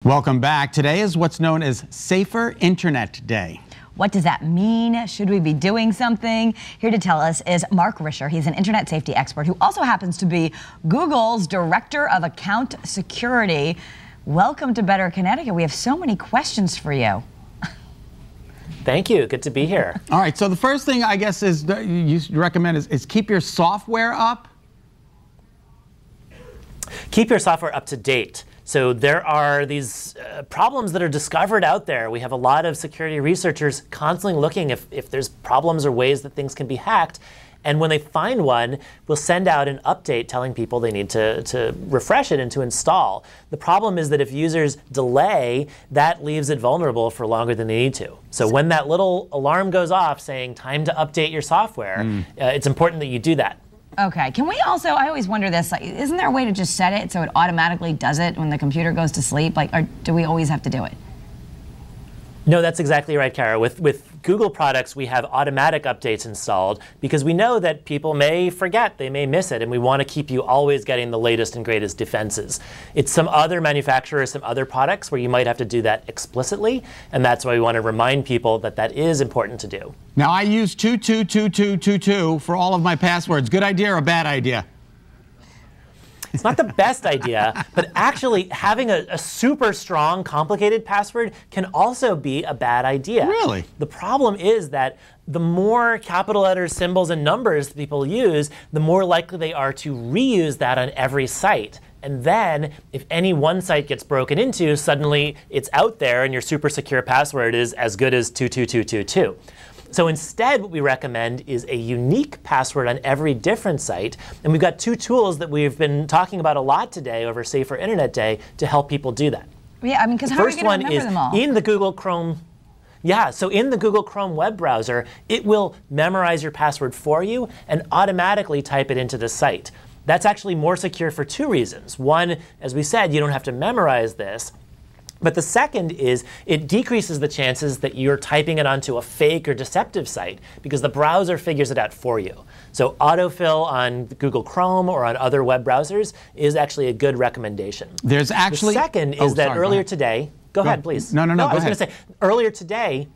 Welcome back. Today is what's known as Safer Internet Day. What does that mean? Should we be doing something? Here to tell us is Mark Risher. He's an internet safety expert who also happens to be Google's Director of Account Security. Welcome to Better Connecticut. We have so many questions for you. Thank you. Good to be here. All right. So the first thing I guess is you recommend is keep your software up. Keep your software up to date. So there are these problems that are discovered out there. We have a lot of security researchers constantly looking if there's problems or ways that things can be hacked. And when they find one, we'll send out an update telling people they need to refresh it and to install. The problem is that if users delay, that leaves it vulnerable for longer than they need to. So when that little alarm goes off saying time to update your software, it's important that you do that. Okay, can we also, I always wonder this, like, isn't there a way to just set it so it automatically does it when the computer goes to sleep? Like, or do we always have to do it? No, that's exactly right, Kara. With Google products, we have automatic updates installed because we know that people may forget, they may miss it, and we want to keep you always getting the latest and greatest defenses. It's some other manufacturers, some other products where you might have to do that explicitly, and that's why we want to remind people that that is important to do. Now, I use 222222 for all of my passwords. Good idea or bad idea? It's not the best idea, but actually having a super strong, complicated password can also be a bad idea. Really? The problem is that the more capital letters, symbols, and numbers that people use, the more likely they are to reuse that on every site. And then, if any one site gets broken into, suddenly it's out there and your super secure password is as good as 22222. So instead, what we recommend is a unique password on every different site. And we've got two tools that we've been talking about a lot today over Safer Internet Day to help people do that. Yeah, I mean, because how are you going to remember them all? In the Google Chrome. Yeah, so in the Google Chrome web browser, it will memorize your password for you and automatically type it into the site. That's actually more secure for two reasons. One, as we said, you don't have to memorize this. But the second is it decreases the chances that you're typing it onto a fake or deceptive site because the browser figures it out for you. So autofill on Google Chrome or on other web browsers is actually a good recommendation. There's actually... The second is that earlier today... Go ahead, please. No, I was go going to say, earlier today,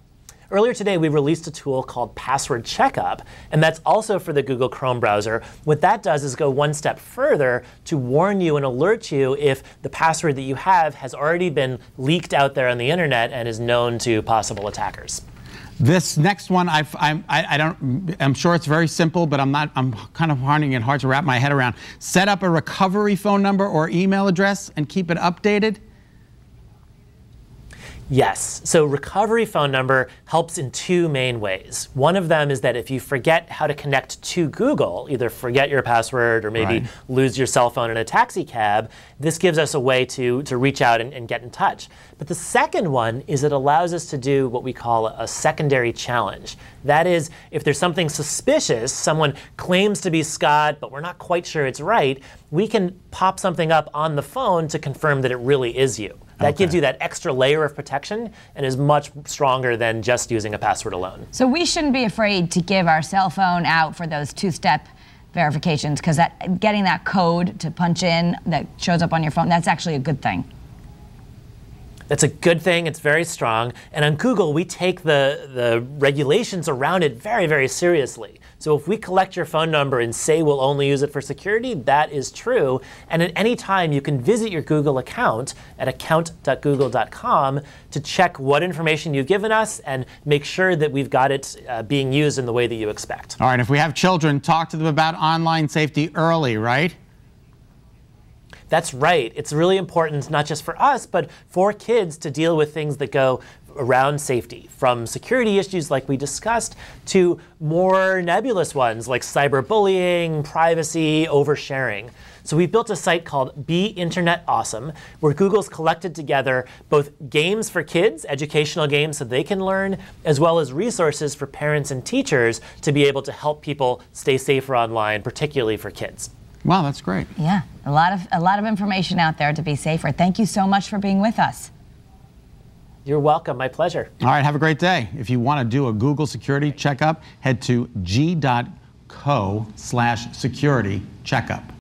we released a tool called Password Checkup, and that's also for the Google Chrome browser. What that does is go one step further to warn you and alert you if the password that you have has already been leaked out there on the internet and is known to possible attackers. This next one, I'm sure it's very simple, but I'm kind of finding it hard to wrap my head around. Set up a recovery phone number or email address and keep it updated. Yes, so recovery phone number helps in two main ways. One of them is that if you forget how to connect to Google, either forget your password or maybe lose your cell phone in a taxi cab, this gives us a way to reach out and get in touch. But the second one is it allows us to do what we call a secondary challenge. That is, if there's something suspicious, someone claims to be Scott, but we're not quite sure it's right, we can pop something up on the phone to confirm that it really is you. That gives you that extra layer of protection and is much stronger than just using a password alone. So we shouldn't be afraid to give our cell phone out for those two-step verifications because getting that code to punch in that shows up on your phone, that's actually a good thing. That's a good thing. It's very strong. And on Google, we take the regulations around it very, very seriously. So if we collect your phone number and say we'll only use it for security, that is true. And at any time, you can visit your Google account at account.google.com to check what information you've given us and make sure that we've got it being used in the way that you expect. All right, if we have children, talk to them about online safety early, right? That's right. It's really important, not just for us, but for kids to deal with things that go around safety, from security issues like we discussed to more nebulous ones like cyberbullying, privacy, oversharing. So we built a site called Be Internet Awesome, where Google's collected together both games for kids, educational games so they can learn, as well as resources for parents and teachers to be able to help people stay safer online, particularly for kids. Wow, that's great. Yeah, a lot of information out there to be safer. Thank you so much for being with us. You're welcome. My pleasure. All right, have a great day. If you want to do a Google security checkup, head to g.co/security checkup.